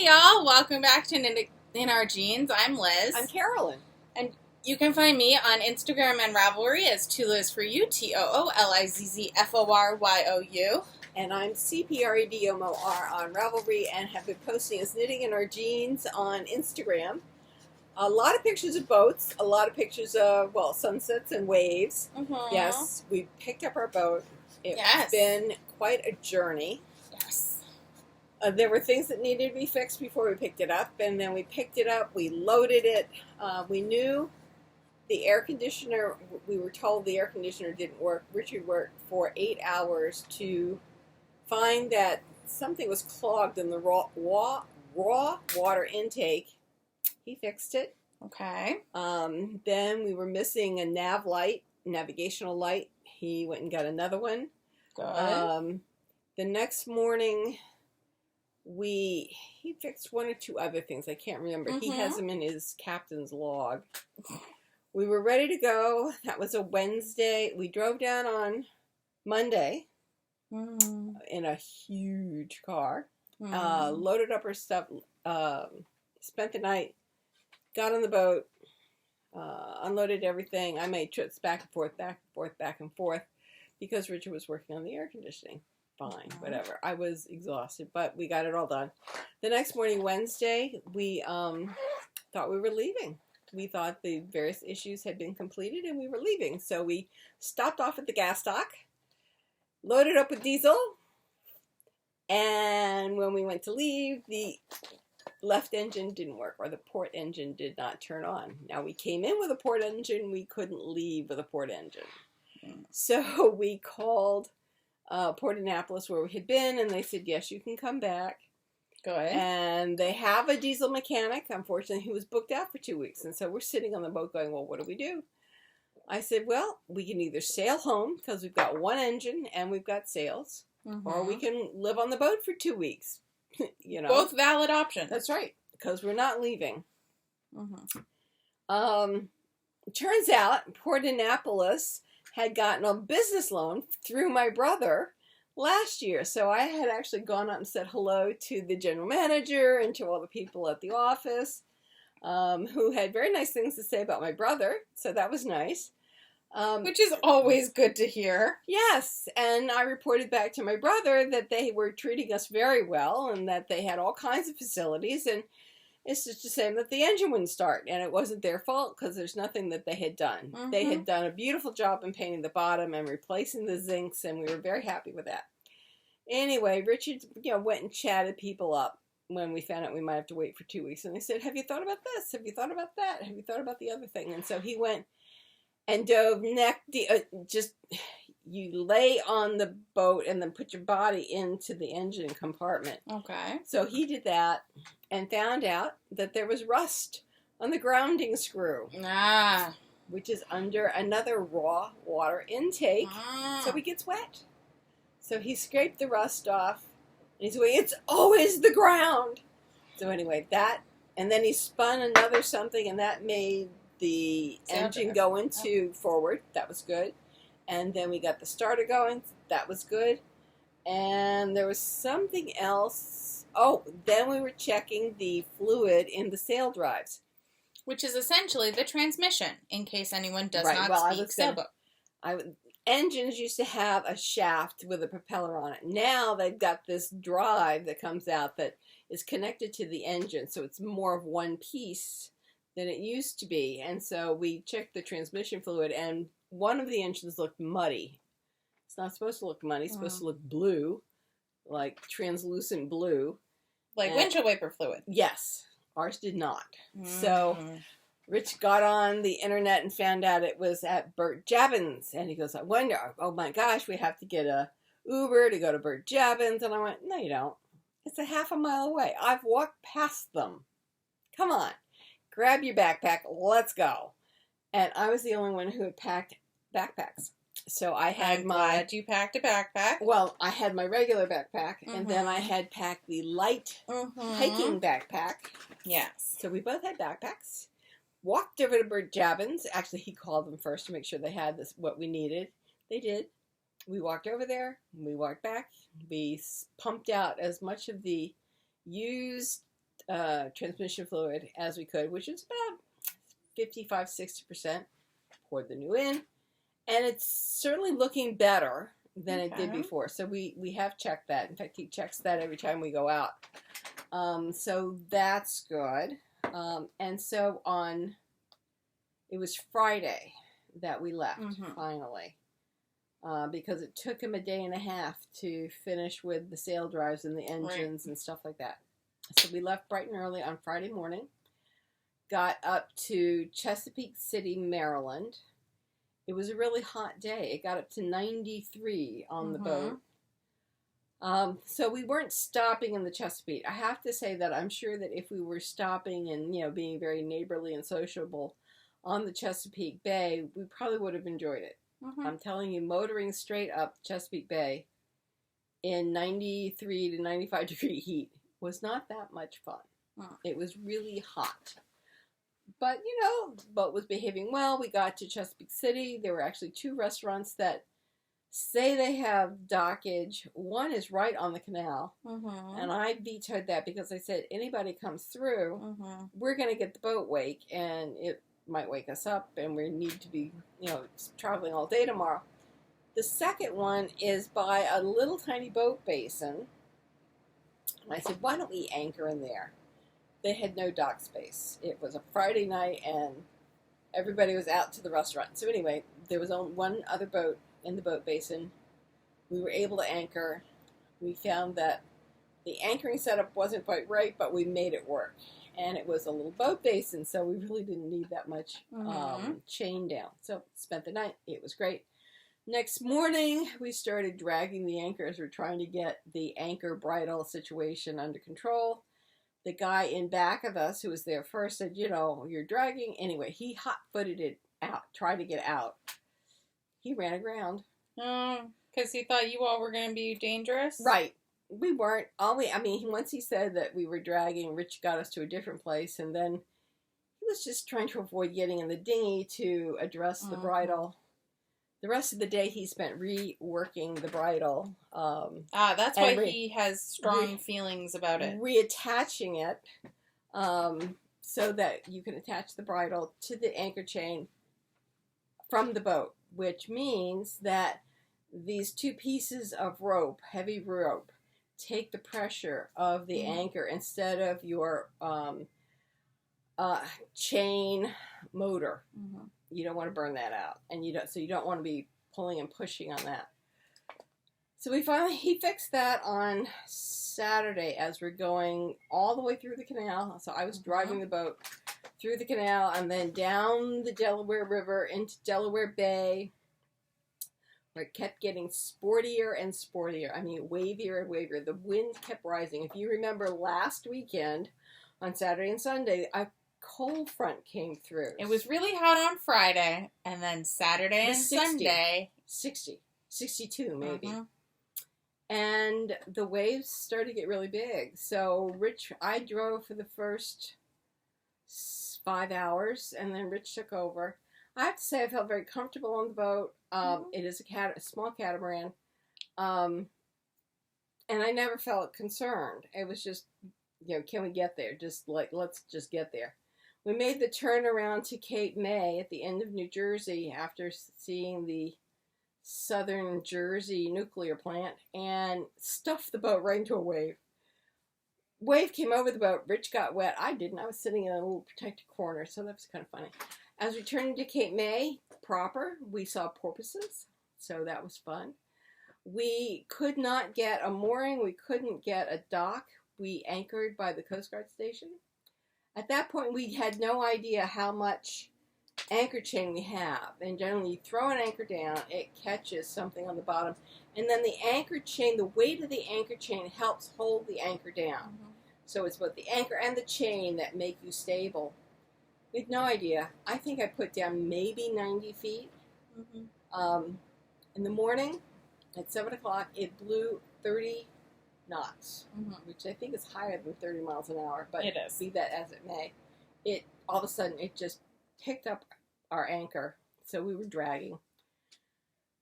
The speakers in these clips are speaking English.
Hey y'all, welcome back to In Our Jeans. I'm Liz. I'm Carolyn. And you can find me on Instagram and Ravelry as Tooliz for you, TOOLIZZFORYOU. And I'm CPREDOMOR on Ravelry and have been posting as Knitting in Our Jeans on Instagram. A lot of pictures of boats, a lot of pictures of, well, sunsets and waves. Mm-hmm. Yes, we picked up our boat. It's Yes. been quite a journey. Yes. There were things that needed to be fixed before we picked it up, and then we picked it up, we loaded it. We knew the air conditioner, we were told the air conditioner didn't work. Richard worked for 8 hours to find that something was clogged in the raw water intake. He fixed it. Okay. Then we were missing a navigational light. He went and got another one. Good. The next morning, he fixed one or two other things. I can't remember. Mm-hmm. He has them in his captain's log. We were ready to go. That was a Wednesday. We drove down on Monday in a huge car. Loaded up our stuff. Spent the night. Got on the boat. Unloaded everything. I made trips back and forth, because Richard was working on the air conditioning. Fine, whatever. I was exhausted, but we got it all done. The next morning, Wednesday, we thought we were leaving. We thought the various issues had been completed and we were leaving. So we stopped off at the gas dock, loaded up with diesel, and when we went to leave, the left engine didn't work, or the port engine did not turn on. Now, we came in with a port engine. We couldn't leave with a port engine. So we called Port Annapolis, where we had been, and they said, yes, you can come back. Go ahead. And they have a diesel mechanic. Unfortunately, he was booked out for 2 weeks, and so we're sitting on the boat going, well, what do we do? I said, well, we can either sail home, because we've got one engine and we've got sails, or we can live on the boat for 2 weeks. You know, both valid options. That's right, because we're not leaving. Turns out, Port Annapolis had gotten a business loan through my brother last year. So I had actually gone up and said hello to the general manager and to all the people at the office who had very nice things to say about my brother. So that was nice. Which is always good to hear. Yes. And I reported back to my brother that they were treating us very well and that they had all kinds of facilities. And it's just a shame that the engine wouldn't start, and it wasn't their fault because there's nothing that they had done. They had done a beautiful job in painting the bottom and replacing the zincs, and we were very happy with that. Anyway, Richard, went and chatted people up when we found out we might have to wait for 2 weeks, and they said, "Have you thought about this? Have you thought about that? Have you thought about the other thing?" And so he went and dove neck deep. You lay on the boat and then put your body into the engine compartment. Okay. So he did that and found out that there was rust on the grounding screw. Which is under another raw water intake. So it gets wet. So he scraped the rust off. And he's going, it's always the ground. So anyway, that, and then he spun another something, and that made the engine go into forward. That was good. And then we got the starter going. That was good. And there was something else. Oh, then we were checking the fluid in the sail drives. Which is essentially the transmission, in case anyone does not speak sailboat. Engines used to have a shaft with a propeller on it. Now they've got this drive that comes out that is connected to the engine. So it's more of one piece than it used to be. And so we checked the transmission fluid, and one of the engines looked muddy. It's not supposed to look muddy. It's supposed to look blue, like translucent blue. Like windshield wiper fluid. Yes. Ours did not. So Rich got on the internet and found out it was at Bert Jabbins. And he goes, I wonder, oh my gosh, we have to get a Uber to go to Bert Jabbins. And I went, no, you don't. It's a half a mile away. I've walked past them. Come on. Grab your backpack. Let's go. And I was the only one who had packed backpacks. So I had glad you packed a backpack. Well, I had my regular backpack, and then I had packed the light hiking backpack. Yes. So we both had backpacks. Walked over to Bert Jabbins. Actually, he called them first to make sure they had what we needed. They did. We walked over there. We walked back. We pumped out as much of the used transmission fluid as we could, which is about 55-60%. Poured the new in, and it's certainly looking better than it did before. So we have checked that. In fact, he checks that every time we go out. So that's good. And so it was Friday that we left, finally. Because it took him a day and a half to finish with the sail drives and the engines and stuff like that. So we left bright and early on Friday morning. Got up to Chesapeake City, Maryland. It was a really hot day. It got up to 93 on the boat. So we weren't stopping in the Chesapeake. I have to say that I'm sure that if we were stopping and, you know, being very neighborly and sociable on the Chesapeake Bay, we probably would have enjoyed it. I'm telling you, motoring straight up Chesapeake Bay in 93 to 95 degree heat was not that much fun. It was really hot. But, you know, the boat was behaving well. We got to Chesapeake City. There were actually 2 restaurants that say they have dockage. One is right on the canal. And I vetoed that because I said, anybody comes through, we're going to get the boat wake, and it might wake us up, and we need to be, you know, traveling all day tomorrow. The second one is by a little tiny boat basin. And I said, why don't we anchor in there? They had no dock space. It was a Friday night, and everybody was out to the restaurant. So anyway, there was only one other boat in the boat basin. We were able to anchor. We found that the anchoring setup wasn't quite right, but we made it work. And it was a little boat basin, so we really didn't need that much chain down. So spent the night. It was great. Next morning, we started dragging the anchors. We're trying to get the anchor bridle situation under control. The guy in back of us who was there first said, you know, you're dragging. Anyway, he hot-footed it out, tried to get out. He ran aground. Because he thought you all were going to be dangerous? Right. We weren't. Once he said that we were dragging, Rich got us to a different place, and then he was just trying to avoid getting in the dinghy to address the bridle. The rest of the day he spent reworking the bridle. That's why he has strong feelings about it. Reattaching it so that you can attach the bridle to the anchor chain from the boat, which means that these 2 pieces of rope, heavy rope, take the pressure of the anchor instead of your chain motor. You don't want to burn that out, and you don't want to be pulling and pushing on that. So he fixed that on Saturday as we're going all the way through the canal. So I was driving the boat through the canal and then down the Delaware River into Delaware Bay, where it kept getting sportier and sportier. I mean, wavier and wavier. The wind kept rising. If you remember last weekend on Saturday and Sunday, a cold front came through. It was really hot on Friday, and then Saturday and Sunday. 62 maybe. And the waves started to get really big. So I drove for the first 5 hours, and then Rich took over. I have to say I felt very comfortable on the boat. It is a small catamaran. And I never felt concerned. It was just, you know, can we get there? Let's just get there. We made the turn around to Cape May at the end of New Jersey after seeing the Southern Jersey nuclear plant and stuffed the boat right into a wave. Wave came over the boat. Rich got wet. I didn't. I was sitting in a little protected corner, so that was kind of funny. As we turned into Cape May proper, we saw porpoises, so that was fun. We could not get a mooring. We couldn't get a dock. We anchored by the Coast Guard station. At that point, we had no idea how much anchor chain we have. And generally, you throw an anchor down, it catches something on the bottom. And then the anchor chain, the weight of the anchor chain helps hold the anchor down. So it's both the anchor and the chain that make you stable. We had no idea. I think I put down maybe 90 feet. In the morning, at 7 o'clock, it blew 30 knots, which I think is higher than 30 miles an hour, but it is. Be that as it may. All of a sudden, it just picked up our anchor, so we were dragging.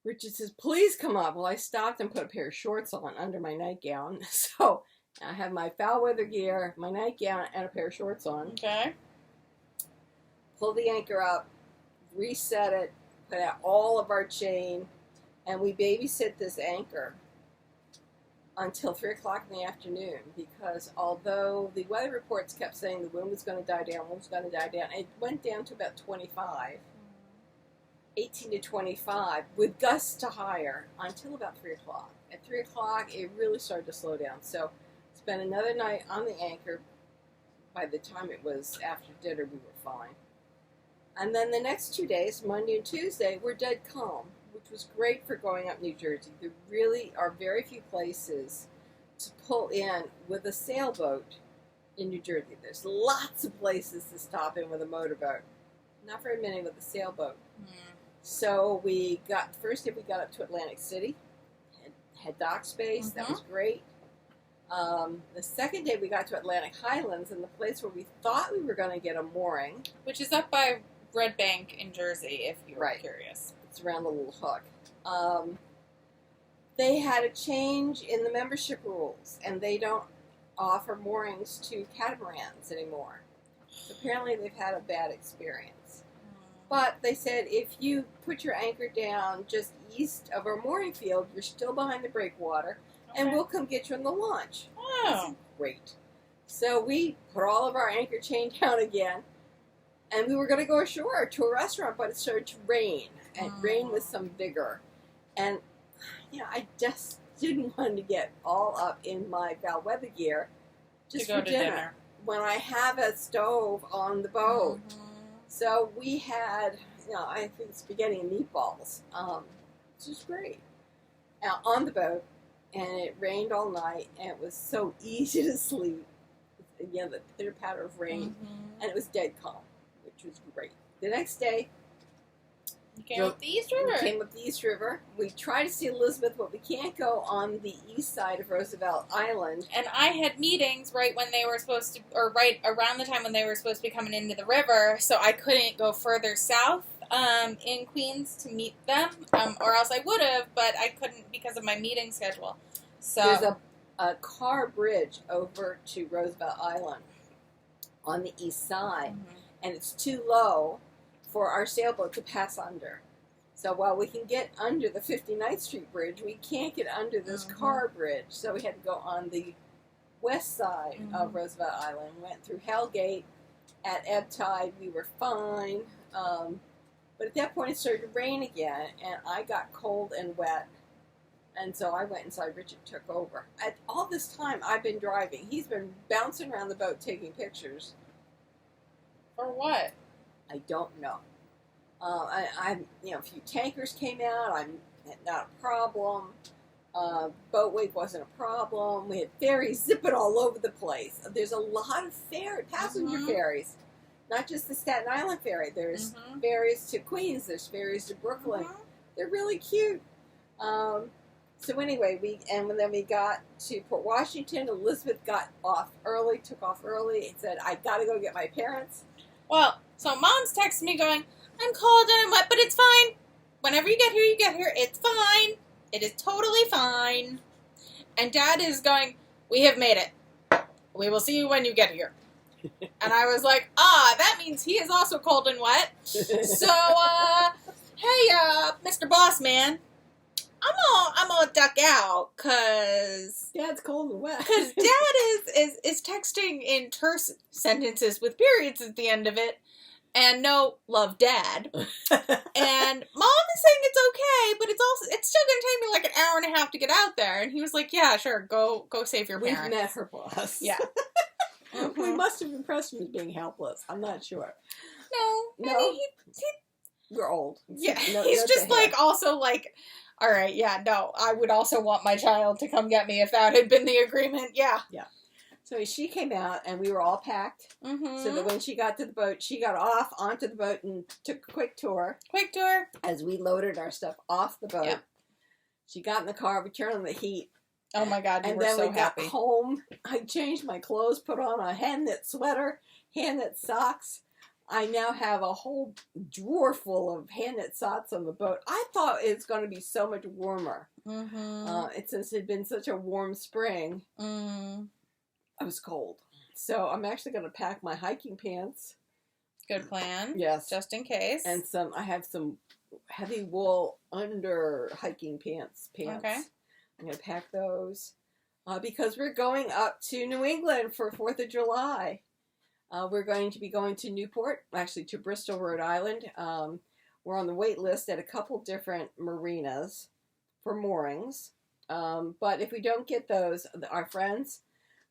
Richard says, please come up. Well, I stopped and put a pair of shorts on under my nightgown, so I have my foul weather gear, my nightgown, and a pair of shorts on. Okay. Pull the anchor up, reset it, put out all of our chain, and we babysit this anchor until 3 o'clock in the afternoon, because although the weather reports kept saying the wind was going to die down, it went down to about 25, 18 to 25, with gusts to higher until about 3 o'clock. At 3 o'clock, it really started to slow down. So spent another night on the anchor. By the time it was after dinner, we were fine. And then the next 2 days, Monday and Tuesday, were dead calm, which was great for going up New Jersey. There really are very few places to pull in with a sailboat in New Jersey. There's lots of places to stop in with a motorboat. Not very many with a sailboat. So first day we got up to Atlantic City, had dock space. That was great. The second day we got to Atlantic Highlands, and the place where we thought we were going to get a mooring. Which is up by Red Bank in Jersey, if you're curious. It's around the little hook. They had a change in the membership rules, and they don't offer moorings to catamarans anymore. So apparently they've had a bad experience. But they said if you put your anchor down just east of our mooring field, you're still behind the breakwater, and we'll come get you on the launch. Oh. Great. So we put all of our anchor chain down again, and we were going to go ashore to a restaurant, but it started to rain, and rain with some vigor. And, I just didn't want to get all up in my foul weather gear just for dinner when I have a stove on the boat. So we had, I think spaghetti and meatballs. Which was great. Now, on the boat, and it rained all night, and it was so easy to sleep. The pitter-patter of rain, and it was dead calm, which was great. The next day, you came up the East River. We came up the East River. We tried to see Elizabeth, but we can't go on the east side of Roosevelt Island. And I had meetings right when they were supposed to, or right around the time when they were supposed to be coming into the river, so I couldn't go further south in Queens to meet them, or else I would have, but I couldn't because of my meeting schedule. So there's a car bridge over to Roosevelt Island on the east side, and it's too low for our sailboat to pass under. So while we can get under the 59th Street Bridge, we can't get under this car bridge. So we had to go on the west side of Roosevelt Island. Went through Hellgate at ebb tide. We were fine. But at that point it started to rain again, and I got cold and wet. And so I went inside. Richard took over. At all this time I've been driving. He's been bouncing around the boat taking pictures. For what? I don't know. A few tankers came out. I'm not a problem. Boat wake wasn't a problem. We had ferries zipping all over the place. There's a lot of passenger ferries, not just the Staten Island ferry. There's ferries to Queens. There's ferries to Brooklyn. They're really cute. So anyway, then we got to Port Washington. Elizabeth took off early, and said, I got to go get my parents. Well, so Mom's texting me going, I'm cold and I'm wet, but it's fine. Whenever you get here, it's fine. It is totally fine. And Dad is going, we have made it. We will see you when you get here. And I was like, that means he is also cold and wet. So, hey, Mr. Boss Man, I'm gonna duck out, cause Dad's cold and wet. Cause Dad is texting in terse sentences with periods at the end of it, and no, love Dad. And Mom is saying it's okay, but it's still gonna take me like an hour and a half to get out there. And he was like, yeah, sure, go save your parents. We've met her boss. Yeah. We must have impressed him as being helpless. I'm not sure. No. I mean, we're old. Yeah, he's just like also like. All right, yeah, no, I would also want my child to come get me if that had been the agreement, yeah. Yeah. So she came out, and we were all packed, so that when she got to the boat, she got off onto the boat and took a quick tour. As we loaded our stuff off the boat. Yep. She got in the car, we turned on the heat. Oh my God, you were so happy. And then we got home, I changed my clothes, put on a hand-knit sweater, hand-knit socks. I now have a whole drawer full of hand-knit socks on the boat. I thought it was going to be so much warmer. Since it had been such a warm spring. I was cold. So I'm actually going to pack my hiking pants. Good plan. Yes. Just in case. And I have some heavy wool under hiking pants. Okay. I'm going to pack those because we're going up to New England for 4th of July. We're going to be going to Newport, actually to Bristol, Rhode Island. We're on the wait list at a couple different marinas for moorings. But if we don't get those, our friends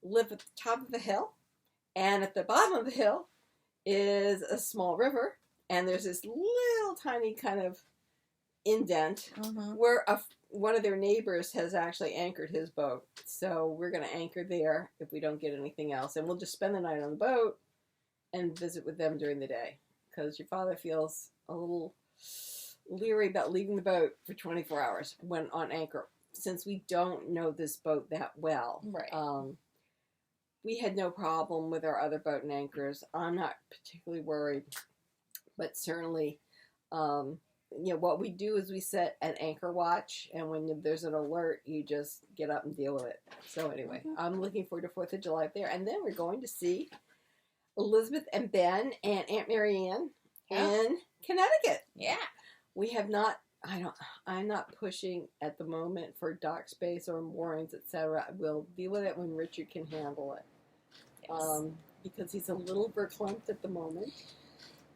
live at the top of the hill. And at the bottom of the hill is a small river. And there's this little tiny kind of indent where one of their neighbors has actually anchored his boat. So we're going to anchor there if we don't get anything else. And we'll just spend the night on the boat and visit with them during the day. Because your father feels a little leery about leaving the boat for 24 hours when on anchor. Since we don't know this boat that well. Right. We had no problem with our other boat and anchors. I'm not particularly worried. But certainly, what we do is we set an anchor watch, and when there's an alert, you just get up and deal with it. So anyway, I'm looking forward to 4th of July up there. And then we're going to see Elizabeth and Ben and Aunt Marianne in Connecticut. Yeah. We have not, I'm not pushing at the moment for dock space or moorings, etc. We'll deal with it when Richard can handle it. Yes. Because he's a little verklempt at the moment.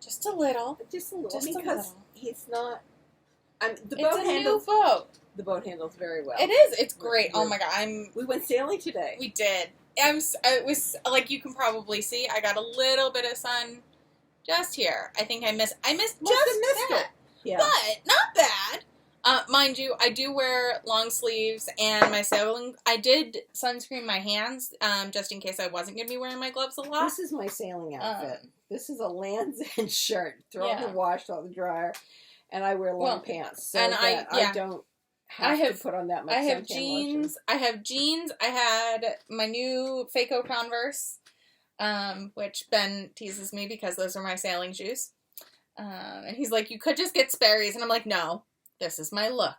Just a little. Just a little. Just because a little. He's not. The It's boat a handles. new boat. The boat handles very well. It is. It's great. Oh my god. We went sailing today. We did. It was like you can probably see. I got a little bit of sun just here. I think I missed just that. Yeah. But not bad. Mind you, I do wear long sleeves and my sailing. I did sunscreen my hands just in case I wasn't going to be wearing my gloves a lot. This is my sailing outfit. This is a Land's End shirt. Throw in the wash, throw in the dryer, and I wear long pants. So and I don't have to put on that much. I have jeans. I have jeans. I had my new Faco Converse, which Ben teases me because those are my sailing shoes. And he's like, you could just get Sperry's, and I'm like, no. This is my look.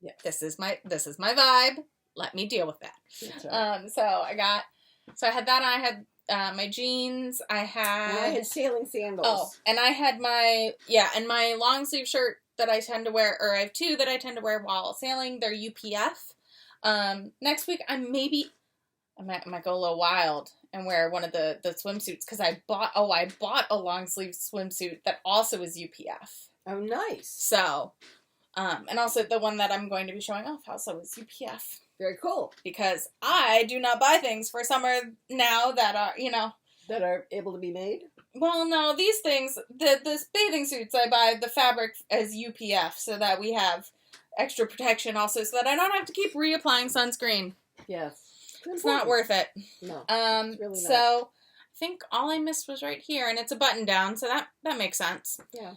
Yeah. This is my vibe. Let me deal with that. Right. So I had that. I had my jeans. I had sailing sandals. Oh, and I had my my long sleeve shirt that I tend to wear, or I have two that I tend to wear while sailing. They're UPF. Next week I might go a little wild and wear one of the swimsuits because I bought a long sleeve swimsuit that also is UPF. Oh, nice. So. And also the one that I'm going to be showing off also is UPF. Very cool. Because I do not buy things for summer now that are, that are able to be made? Well, no, these things, the bathing suits, I buy the fabric as UPF so that we have extra protection also so that I don't have to keep reapplying sunscreen. Yes. It's not worth it. No, it's really not. So I think all I missed was right here, and it's a button down, so that makes sense. Yeah.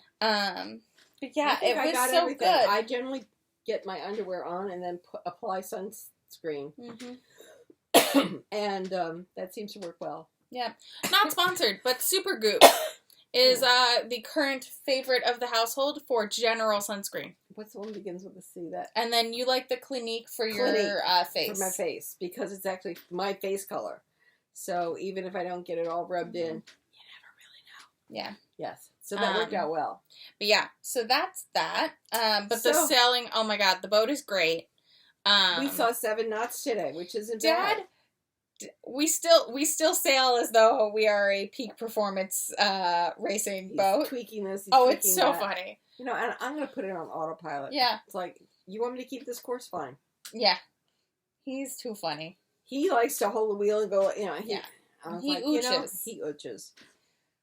But yeah, it was so everything. good. I generally get my underwear on and then apply sunscreen. And that seems to work well. Yeah. Not sponsored, but Supergoop is the current favorite of the household for general sunscreen. What's the one that begins with a C? That? And then you like the Clinique for your face. For my face, because it's actually my face color. So even if I don't get it all rubbed in, you never really know. Yeah. Yes. So that worked out well. But yeah, so that's that. But the sailing, oh my god, the boat is great. We saw 7 knots today, which isn't bad. We still sail as though we are a peak performance racing boat. Tweaking this. It's so funny. And I'm going to put it on autopilot. Yeah. It's like, you want me to keep this course? Fine. Yeah. He's too funny. He likes to hold the wheel and go, He ooches. He ooches.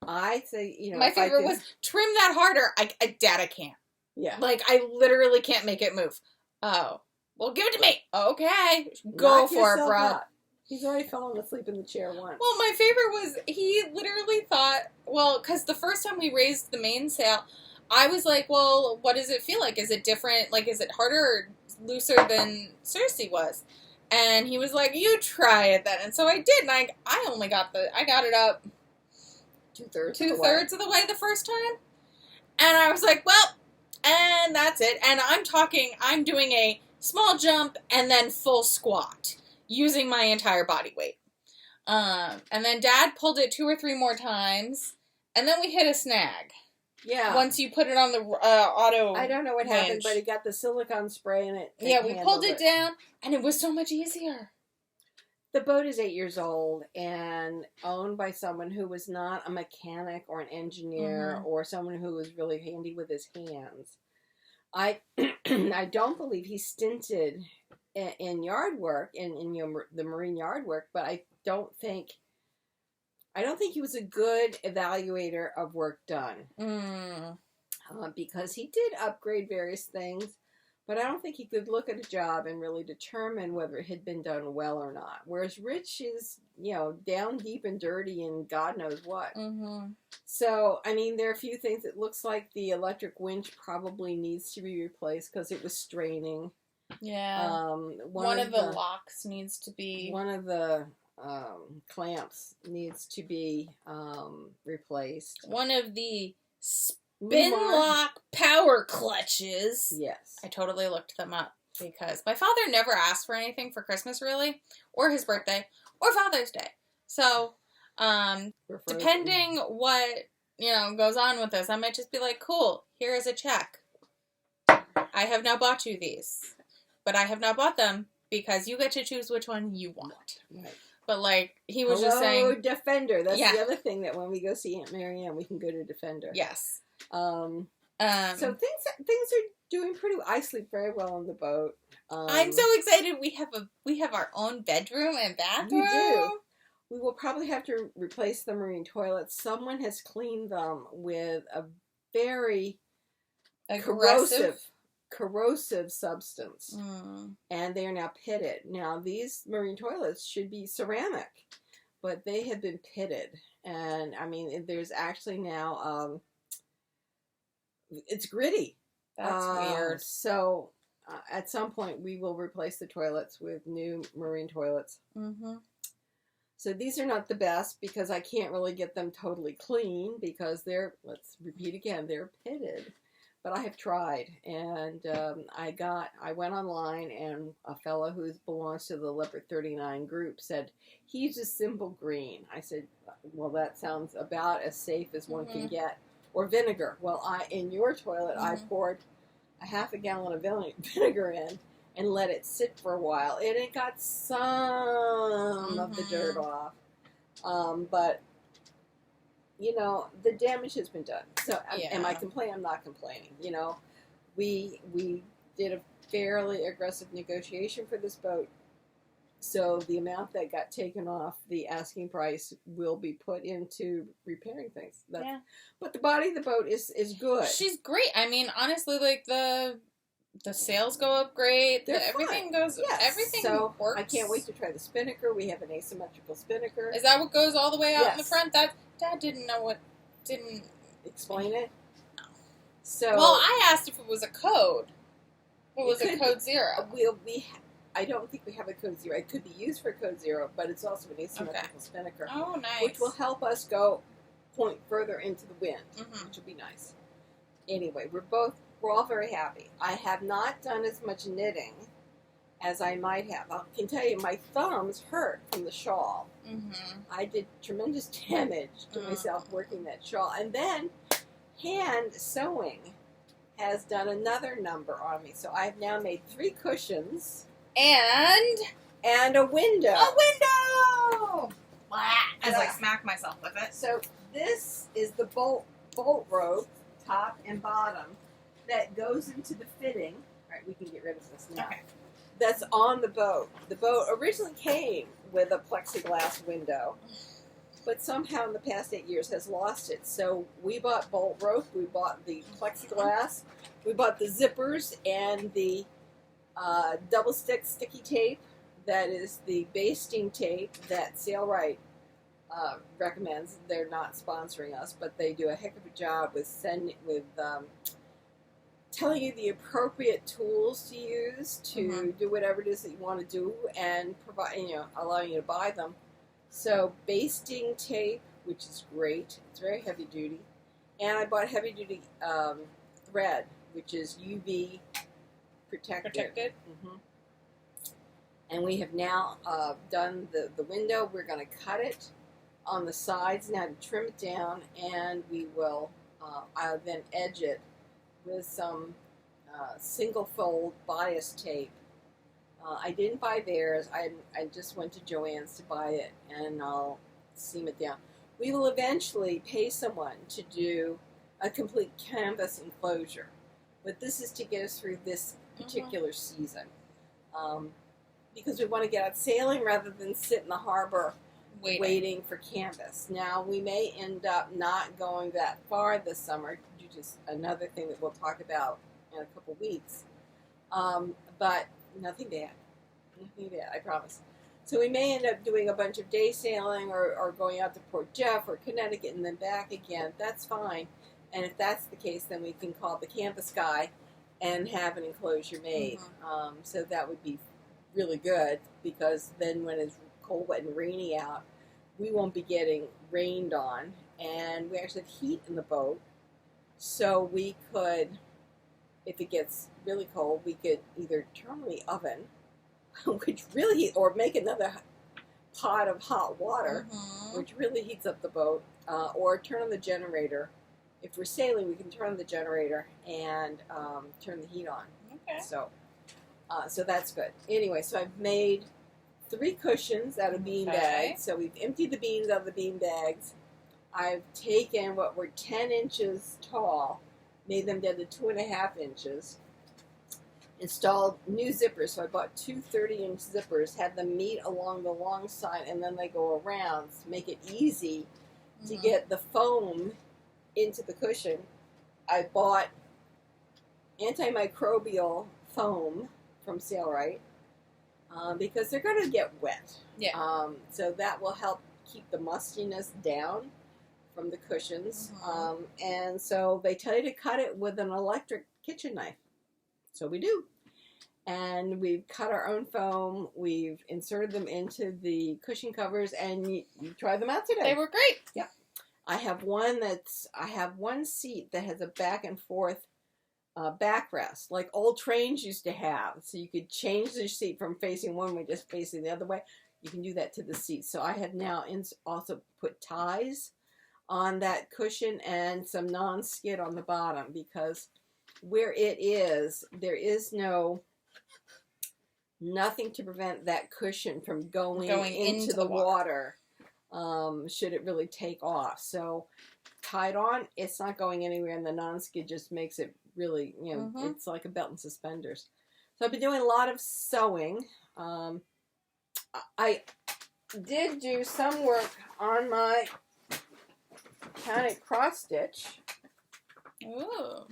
I say, my favorite was trim that harder. Dad, I can't. Yeah. Like, I literally can't make it move. Oh. Well, give it to me. Okay. Go for it, bro. He's already fallen asleep in the chair once. Well, my favorite was he literally thought, because the first time we raised the mainsail, I was like, well, what does it feel like? Is it different? Like, is it harder or looser than Cersei was? And he was like, you try it then. And so I did, and I only got it up two-thirds of the way the first time. And I was like, well, and that's it. And I'm doing a small jump and then full squat using my entire body weight. And then Dad pulled it 2 or 3 more times, and then we hit a snag. Yeah. Once you put it on the auto I don't know what winch. happened, but it got the silicone spray in it. Yeah, we pulled it down, and it was so much easier. The boat is 8 years old and owned by someone who was not a mechanic or an engineer or someone who was really handy with his hands. I don't believe he stinted in yard work, in the marine yard work, but I don't think he was a good evaluator of work done. Because he did upgrade various things, but I don't think he could look at a job and really determine whether it had been done well or not. Whereas Rich is, down deep and dirty and God knows what. So, I mean, there are a few things. It looks like the electric winch probably needs to be replaced because it was straining. Yeah. One of the locks needs to be... One of the clamps needs to be replaced. One of the spin lock power clutches. Yes. I totally looked them up because my father never asked for anything for Christmas, really, or his birthday, or Father's Day. So, depending what, goes on with this, I might just be like, cool, here is a check. I have now bought you these, but I have not bought them because you get to choose which one you want. Right. But, he was just saying... Defender. That's the other thing, that when we go see Aunt Marianne, we can go to Defender. Yes. So things are doing pretty... I sleep very well on the boat. I'm so excited. We have our own bedroom and bathroom. We do. We will probably have to replace the marine toilets. Someone has cleaned them with a very corrosive substance, and they are now pitted. Now, these marine toilets should be ceramic, but they have been pitted, and I mean, there's actually now it's gritty. That's weird. So at some point we will replace the toilets with new marine toilets. So these are not the best because I can't really get them totally clean because let's repeat again, they're pitted. But I have tried, and I went online, and a fellow who belongs to the Leopard 39 group said, he uses simple green. I said, well, that sounds about as safe as one can get. Or vinegar. Well, in your toilet, I poured a half a gallon of vinegar in and let it sit for a while. And it got some of the dirt off. But... the damage has been done. So, am I complaining? I'm not complaining. We did a fairly aggressive negotiation for this boat. So, the amount that got taken off the asking price will be put into repairing things. But the body of the boat is good. She's great. I mean, honestly, the sails go up great. Everything goes. Yes. Everything works. I can't wait to try the spinnaker. We have an asymmetrical spinnaker. Is that what goes all the way out in the front? Dad didn't explain it. No. So I asked if it was a code. It was a code 0. I don't think we have a code 0. It could be used for code 0, but it's also an asymmetrical spinnaker. Oh, nice. Which will help us point further into the wind, which will be nice. Anyway, we're all very happy. I have not done as much knitting as I might have. I can tell you, my thumbs hurt from the shawl. I did tremendous damage to myself working that shawl. And then hand sewing has done another number on me. So I've now made 3 cushions. And a window. A window! As I smack myself with it. So this is the bolt rope, top and bottom, that goes into the fitting. All right, we can get rid of this now. Okay. That's on the boat. The boat originally came with a plexiglass window, but somehow in the past 8 years has lost it. So we bought bolt rope, we bought the plexiglass, we bought the zippers and the double sticky tape. That is the basting tape that Sailrite recommends. They're not sponsoring us, but they do a heck of a job with telling you the appropriate tools to use to do whatever it is that you want to do, and allowing you to buy them. So basting tape, which is great. It's very heavy duty, and I bought heavy duty thread, which is UV protected. And we have now done the window. We're going to cut it on the sides now to trim it down, and we will I'll then edge it with some single fold bias tape. I didn't buy theirs. I just went to Joann's to buy it, and I'll seam it down. We will eventually pay someone to do a complete canvas enclosure, but this is to get us through this particular season, because we want to get out sailing rather than sit in the harbor waiting for canvas. Now, we may end up not going that far this summer, due to another thing that we'll talk about in a couple weeks, but nothing bad. Nothing bad, I promise. So we may end up doing a bunch of day sailing or going out to Port Jeff or Connecticut and then back again. That's fine. And if that's the case, then we can call the canvas guy and have an enclosure made. So that would be really good, because then when it's cold, wet, and rainy out, we won't be getting rained on. And we actually have heat in the boat. So we could, if it gets really cold, we could either turn on the oven, which really, or make another pot of hot water, which really heats up the boat, or turn on the generator. If we're sailing, we can turn on the generator and turn the heat on. Okay. So that's good. Anyway, so I've made 3 cushions out of bean bags. So we've emptied the beans out of the bean bags. I've taken what were 10 inches tall, made them down to 2.5 inches, installed new zippers. So I bought 2 30-inch zippers, had them meet along the long side, and then they go around to make it easy to get the foam into the cushion. I bought antimicrobial foam from Sailrite, because they're going to get wet. Yeah. So that will help keep the mustiness down from the cushions. And so they tell you to cut it with an electric kitchen knife. So we do. And we've cut our own foam. We've inserted them into the cushion covers, and you tried them out today. They were great. Yeah. I have one seat that has a back and forth backrest, like old trains used to have. So you could change the seat from facing one way, just facing the other way. You can do that to the seat. So I have now also put ties on that cushion and some non-skid on the bottom, because where it is, there is nothing to prevent that cushion from going into the water. Should it really take off. So tied on, it's not going anywhere, and the non-skid just makes it really, it's like a belt and suspenders. So I've been doing a lot of sewing. I did do some work on my counted cross stitch. Ooh.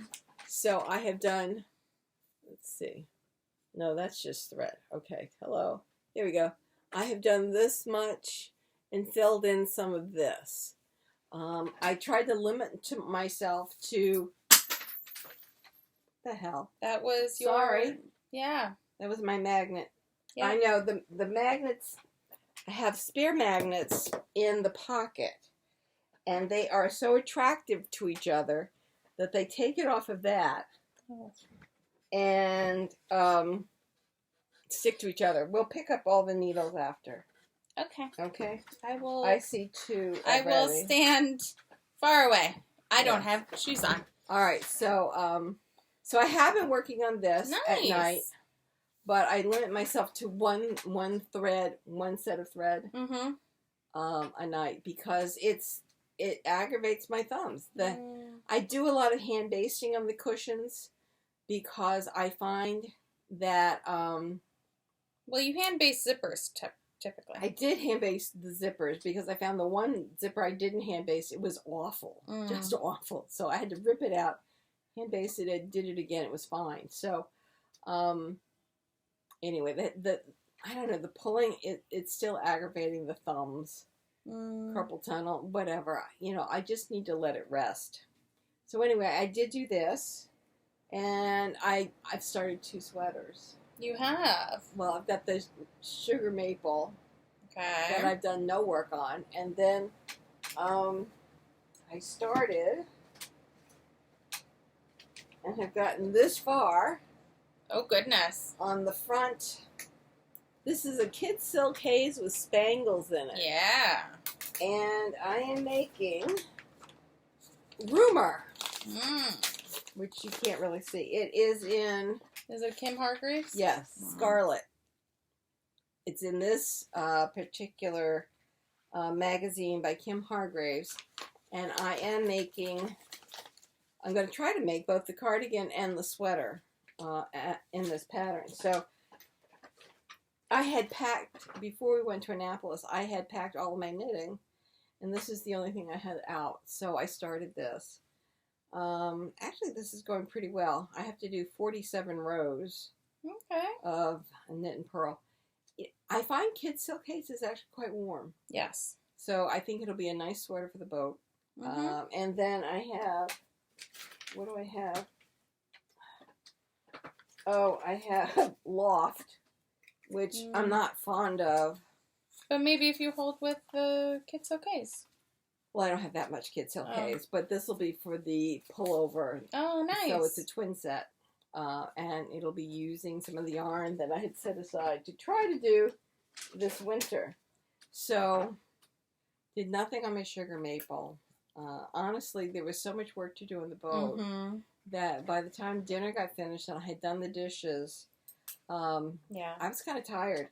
So I have done, let's see. No, that's just thread. Okay, hello. Here we go. I have done this much and filled in some of this. I tried to limit myself to, the hell? That was your... Sorry. Yeah. That was my magnet. Yeah. I know, the magnets, I have spare magnets in the pocket, and they are so attractive to each other that they take it off of that and stick to each other. We'll pick up all the needles after. Okay. Okay. I see 2 I will already. stand far away. I don't have shoes on. All right. So so I have been working on this at night, but I limit myself to one set of thread a night, because it aggravates my thumbs. I do a lot of hand basting on the cushions, because I find that well, you hand base zippers typically. I did hand base the zippers, because I found the one zipper I didn't hand base, it was awful, just awful. So I had to rip it out, hand base it, and did it again. It was fine. So anyway, I don't know, the pulling, it's still aggravating the thumbs. Carpal tunnel, whatever. I just need to let it rest. So anyway, I did do this, and I've started 2 sweaters. You have. Well, I've got the sugar maple that I've done no work on, and then I started and have gotten this far. Oh goodness! On the front, This is a kid silk haze with spangles in it. Yeah. And I am making Rumour, which you can't really see. It is in... Is it Kim Hargreves? Yes, Scarlet. It's in this particular magazine by Kim Hargreves. And I am making... I'm going to try to make both the cardigan and the sweater in this pattern. So I had packed, before we went to Annapolis, I had packed all of my knitting. And this is the only thing I had out. So I started this. Actually, this is going pretty well. I have to do 47 rows of knit and purl. I find kid silk haze is actually quite warm. Yes. So I think it'll be a nice sweater for the boat. And then I have, what do I have? Oh, I have Loft, which I'm not fond of. But maybe if you hold with the kid silk haze. Well, I don't have that much kid silk haze, but this will be for the pullover. Oh, nice. So it's a twin set. And it'll be using some of the yarn that I had set aside to try to do this winter. So, did nothing on my sugar maple. Honestly, there was so much work to do in the boat that by the time dinner got finished and I had done the dishes, I was kind of tired.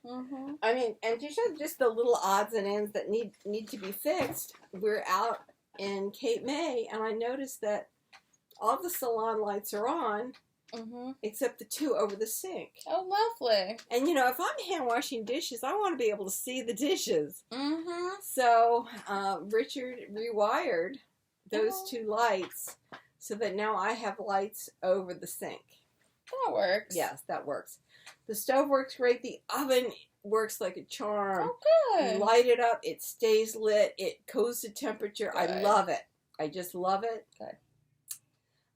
I mean, and just the little odds and ends that need to be fixed. We're out in Cape May, and I noticed that all the salon lights are on, except the two over the sink. Oh, lovely. And, if I'm hand washing dishes, I want to be able to see the dishes. So, Richard rewired those two lights so that now I have lights over the sink. That works. Yes, that works. The stove works great. The oven works like a charm. Oh, good. You light it up. It stays lit. It goes to temperature. Good. I love it. I just love it. Good.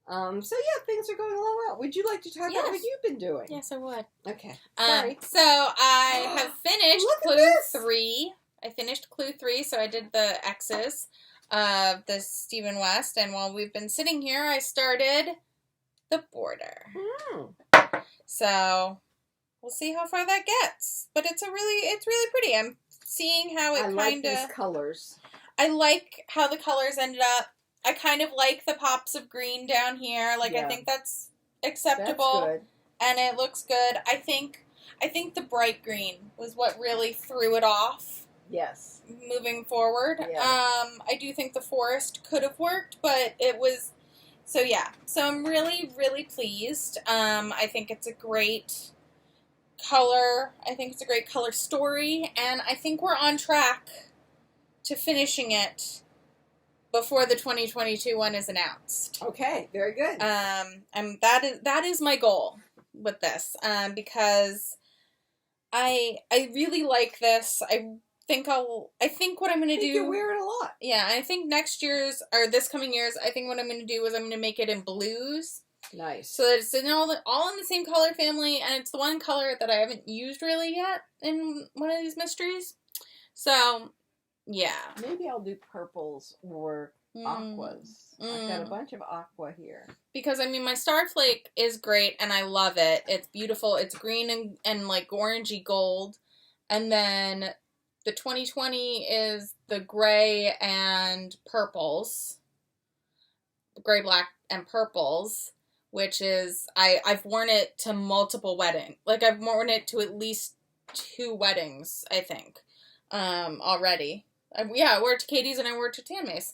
So, yeah, things are going along well. Would you like to talk about what you've been doing? Yes, I would. Okay. Sorry. So, I have finished Clue 3. I finished Clue 3, so I did the X's of the Stephen West. And while we've been sitting here, I started the border. So... we'll see how far that gets, but it's really pretty. I'm seeing how it like these colors. I like how the colors ended up. I kind of like the pops of green down here. Like I think that's acceptable. That's good. And it looks good. I think the bright green was what really threw it off. Yes. Moving forward, I do think the forest could have worked, but it was. So yeah. So I'm really pleased. I think it's a great color. I think it's a great color story, and I think we're on track to finishing it before the 2022 one is announced. Okay, very good. And that is my goal with this, because I really like this. I think what I'm going to do. You wear it a lot. Yeah, I think next year's or this coming year's. I think what I'm going to do is I'm going to make it in blues. Nice. So that it's all in the same color family, and it's the one color that I haven't used really yet in one of these mysteries. So, yeah. Maybe I'll do purples or aquas. I've got a bunch of aqua here. Because, I mean, my Starflake is great, and I love it. It's beautiful. It's green and like orangey gold. And then the 2020 is the gray and purples. Gray, black, and purples. Which is, I've worn it to multiple weddings. Like, I've worn it to at least 2 weddings, I think, already. I wore it to Katie's and I wore it to Tanmay's.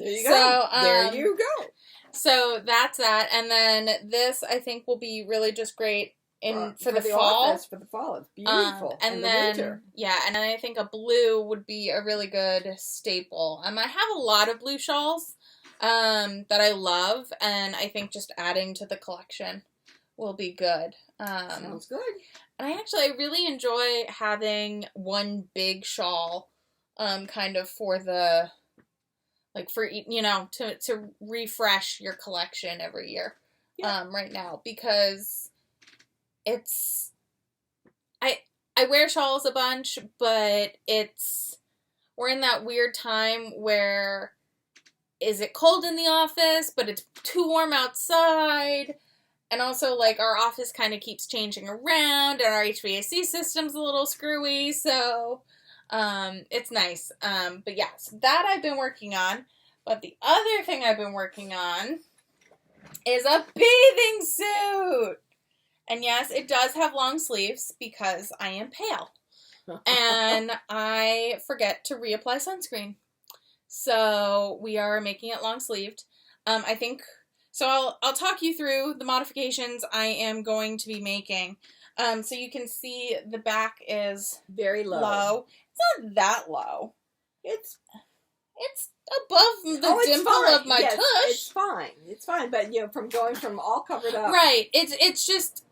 There you go. There you go. So, that's that. And then this, I think, will be really just great for the fall. Office, for the fall. It's beautiful. And then, the winter. Yeah, and then I think a blue would be a really good staple. I have a lot of blue shawls. That I love, and I think just adding to the collection will be good. Sounds good. And I really enjoy having one big shawl, kind of for the, like for, to refresh your collection every year, right now, because it's, I wear shawls a bunch, but we're in that weird time where is it cold in the office, but it's too warm outside, And also, like, our office kind of keeps changing around, and our HVAC system's a little screwy, so it's nice. But yeah, so that I've been working on. But the other thing I've been working on is a bathing suit. And yes, it does have long sleeves because I am pale. And I forget to reapply sunscreen. So we are making it long sleeved. I think... So I'll talk you through the modifications I am going to be making. So you can see the back is very low. It's not that low. It's above the dimple of my tush. It's fine. It's fine. But from going from all covered up. Right. It's just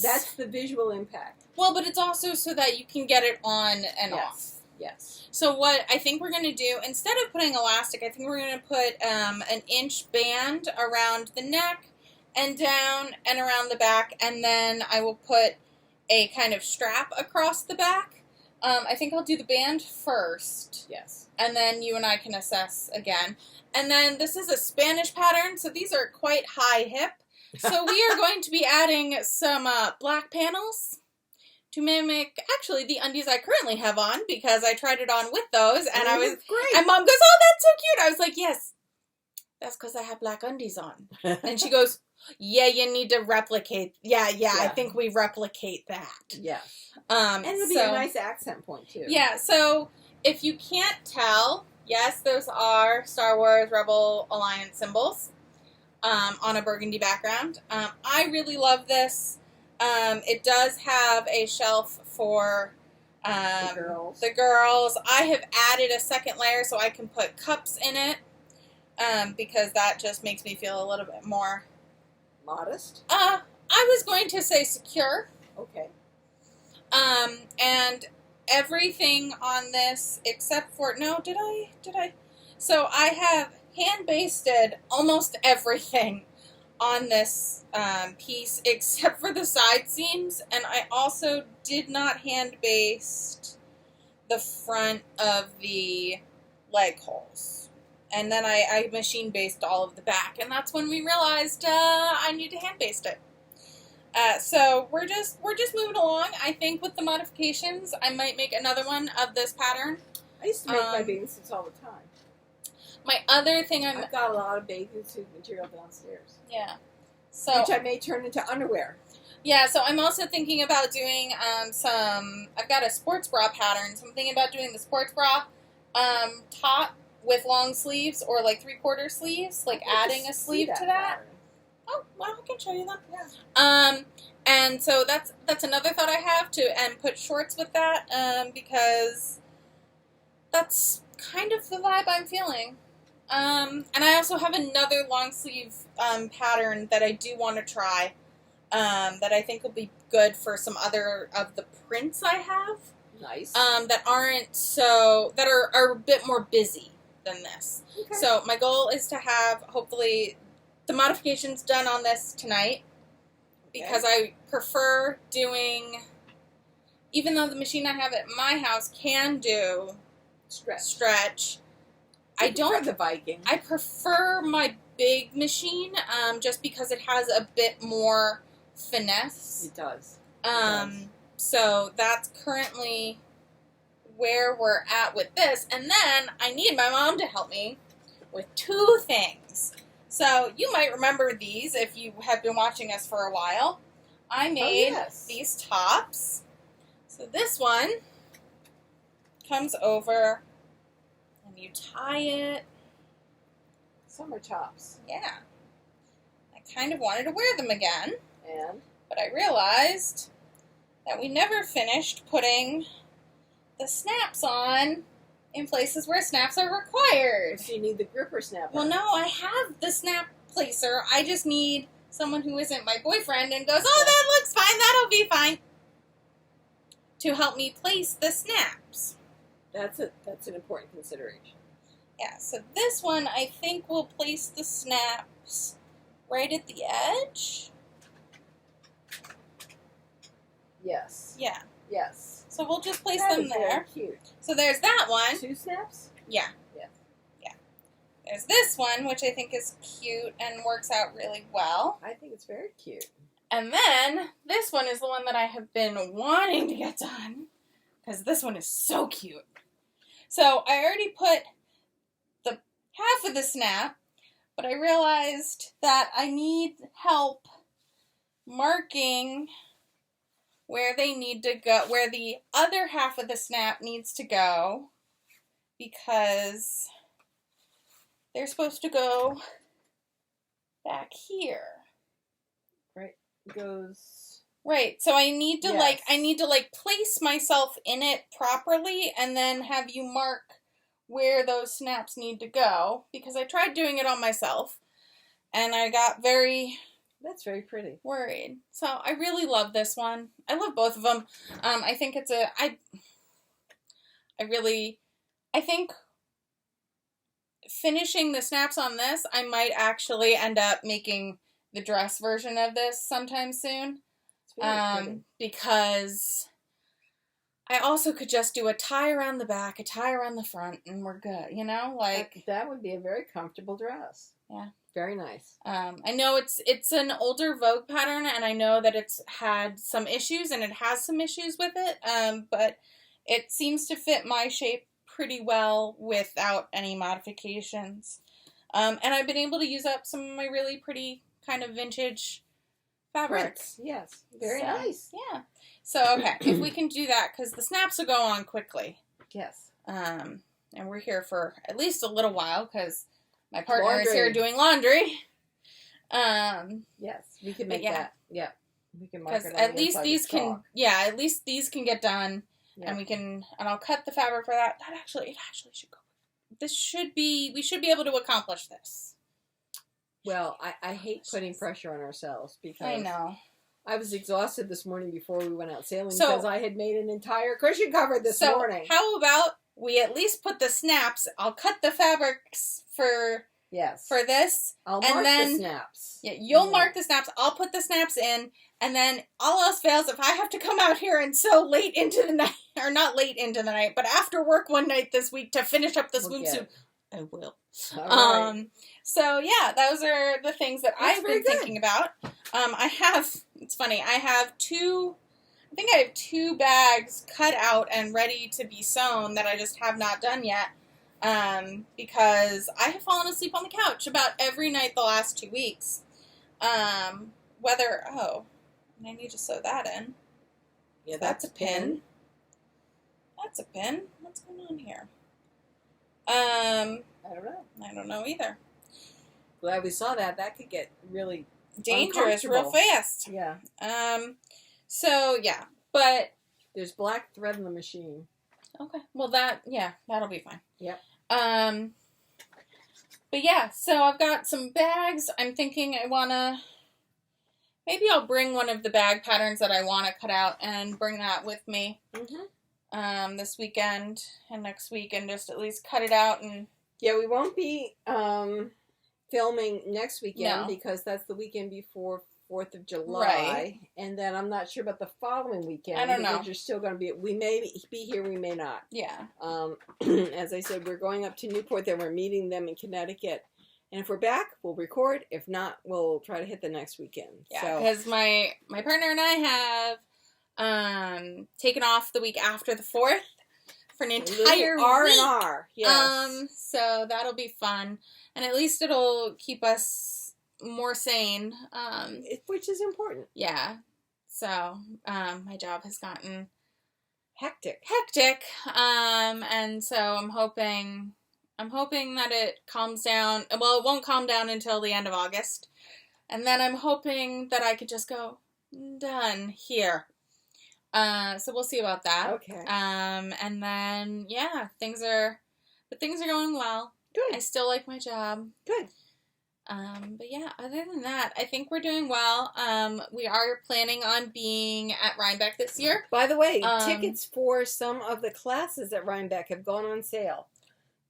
that's the visual impact. Well, but it's also so that you can get it on and off. Yes. So what I think we're going to do, instead of putting elastic, I think we're going to put an inch band around the neck and down and around the back, and then I will put a kind of strap across the back. I think I'll do the band first. Yes. And then you and I can assess again. And then this is a Spanish pattern, so these are quite high hip. So we are going to be adding some black panels to mimic, actually, the undies I currently have on, because I tried it on with those, and I was great. And Mom goes, "Oh, that's so cute." I was like, "Yes, that's because I have black undies on." And she goes, "Yeah, you need to replicate. Yeah, I think we replicate that." Yeah. And it'll be a nice accent point, too. Yeah, so if you can't tell, yes, those are Star Wars Rebel Alliance symbols on a burgundy background. I really love this. It does have a shelf for the girls. I have added a second layer so I can put cups in it because that just makes me feel a little bit more... modest? I was going to say secure. Okay. And everything on this except for... No, did I? So I have hand-basted almost everything on this piece except for the side seams, and I also did not hand baste the front of the leg holes, and then I machine based all of the back, and that's when we realized I need to hand baste it. So we're just moving along. I think with the modifications I might make another one of this pattern. I used to make my bathing suits all the time. My other thing I've got a lot of bathing suit material downstairs. Yeah. So, which I may turn into underwear. Yeah, so I'm also thinking about doing I've got a sports bra pattern, so I'm thinking about doing the sports bra top with long sleeves or like 3/4 sleeves, like adding a sleeve to that. Oh, well, I can show you that. Yeah. And so that's another thought I have and put shorts with that because that's kind of the vibe I'm feeling. And I also have another long sleeve pattern that I do want to try that I think will be good for some other of the prints I have. Nice. That are a bit more busy than this. Okay. So my goal is to have hopefully the modifications done on this tonight because I prefer doing, even though the machine I have at my house can do stretch. I don't the Viking. I prefer my big machine just because it has a bit more finesse. It does. So that's currently where we're at with this. And then I need my mom to help me with two things. So you might remember these if you have been watching us for a while. I made these tops. So this one comes over and you tie it. Summer tops. Yeah. I kind of wanted to wear them again. And? But I realized that we never finished putting the snaps on in places where snaps are required. So you need the gripper snapper. Well, no, I have the snap placer. I just need someone who isn't my boyfriend and goes, "Oh, that looks fine, that'll be fine," to help me place the snaps. That's an important consideration. Yeah, so this one I think will place the snaps right at the edge. Yes. Yeah. Yes. So we'll just place That them is there. very cute. So there's that one. 2 snaps? Yeah. Yeah. Yeah. there's this one, which I think is cute and works out really well. I think it's very cute. And then this one is the one that I have been wanting to get done, because this one is so cute. So I already put the half of the snap, but I realized that I need help marking where they need to go, where the other half of the snap needs to go, because they're supposed to go back here. Right. It goes... Right. So I need to Yes. place myself in it properly and then have you mark where those snaps need to go, because I tried doing it on myself and I got very... That's very pretty. Worried. So I really love this one. I love both of them. I think it's a... I think finishing the snaps on this, I might actually end up making the dress version of this sometime soon. Because I also could just do a tie around the back, a tie around the front, and we're good, you know? Like, that would be a very comfortable dress. Yeah. Very nice. I know it's an older Vogue pattern, and I know that it's had some issues, and it has some issues with it, but it seems to fit my shape pretty well without any modifications. And I've been able to use up some of my really pretty kind of vintage fabrics. Yes. Very nice. Yeah. So, okay, if we can do that, because the snaps will go on quickly. Yes. And we're here for at least a little while, because my partner is here doing laundry. Yes, we can make that. Yeah. We can mark it on at the least inside these of the can, chalk. at least these can get done. Yeah. And I'll cut the fabric for that. It actually should go. We should be able to accomplish this. Well, I hate putting pressure on ourselves, because I know. I was exhausted this morning before we went out sailing, So- because I had made an entire cushion cover this morning. How about we at least put the snaps? I'll cut the fabrics for this. I'll and mark then- the snaps. Yeah, you'll mark the snaps. I'll put the snaps in, and then all else fails, if I have to come out here and sew late into the night, or not late into the night, but after work one night this week to finish up the swimsuit, I will. All right. So yeah, those are the things that I've been thinking about. It's funny, I have two bags cut out and ready to be sewn that I just have not done yet. Because I have fallen asleep on the couch about every night the last 2 weeks. I need to sew that in. Yeah, That's a pin. That's a pin. What's going on here? I don't know. I don't know either. Glad we saw that. That could get really Dangerous real uncomfortable. fast. Yeah. So yeah, but There's black thread in the machine. okay. Well, that'll be fine. Yep. But yeah, so I've got some bags. I'm thinking maybe I'll bring one of the bag patterns that I want to cut out and bring that with me this weekend and next week, and just at least cut it out. And Yeah, we won't be filming next weekend, No. because that's the weekend before 4th of July. Right. And then I'm not sure about the following weekend. I don't because know. You're still going to be... We may be here, we may not. yeah, As I said, we're going up to Newport, then we're meeting them in Connecticut. And if we're back, we'll record. If not, we'll try to hit the next weekend. yeah, because my partner and I have taken off the week after the 4th for an entire week. R&R. Yes. So that'll be fun, and at least it'll keep us more sane. Which is important. Yeah. So my job has gotten Hectic. and so I'm hoping that it calms down. Well, it won't calm down until the end of August, and then I'm hoping that I could just go done here. So we'll see about that. Okay. And then yeah, things are going well. Good. I still like my job. Good. But yeah, other than that, I think we're doing well. We are planning on being at Rhinebeck this year. By the way, tickets for some of the classes at Rhinebeck have gone on sale.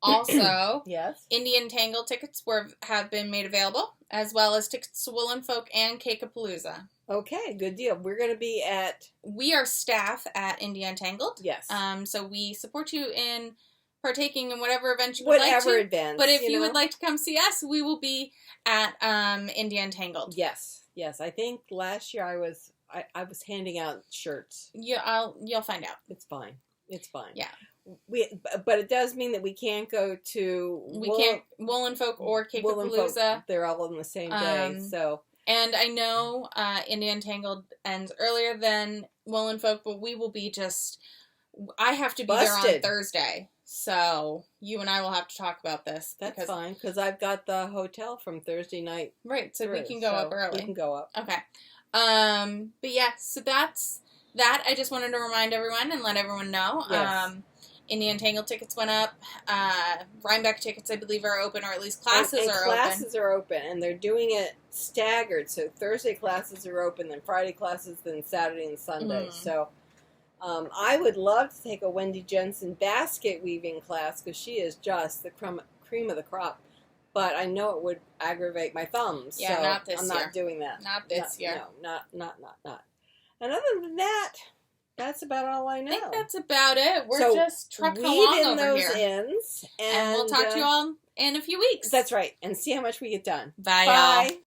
Also, Yes. Indian Tangle tickets have been made available, as well as tickets to Woolen Folk and Cake-A-Palooza. Okay, good deal. We're going to be at... We are staff at India Untangled. Yes. So we support you in partaking in whatever event you would like Whatever to. events. But if you know? would like to come see us, we will be at India Entangled. Yes. I think last year I was handing out shirts. You'll find out. It's fine. Yeah. But it does mean that we can't go to Woolen Folk or Cakapalooza. They're all on the same day, so. And I know India Entangled ends earlier than Woolen Folk, but we will be I have to be there on Thursday, so you and I will have to talk about this. That's fine, because I've got the hotel from Thursday night. Right, so we can go up early. We can go up. Okay. But yeah, so that's that. I just wanted to remind everyone and let everyone know. Yes. India Entangled tickets went up. Rhinebeck tickets, I believe, are open, or at least classes are open. Classes are open, and they're doing it staggered. So Thursday classes are open, then Friday classes, then Saturday and Sunday. So I would love to take a Wendy Jensen basket weaving class, because she is just the cream of the crop. But I know it would aggravate my thumbs. Yeah, so not this I'm year. not doing that. Not this year. No, not. And other than that, that's about all I know. I think that's about it. We're just trucking weed along in over those here. ends, And we'll talk to you all in a few weeks. That's right. And see how much we get done. Bye, y'all.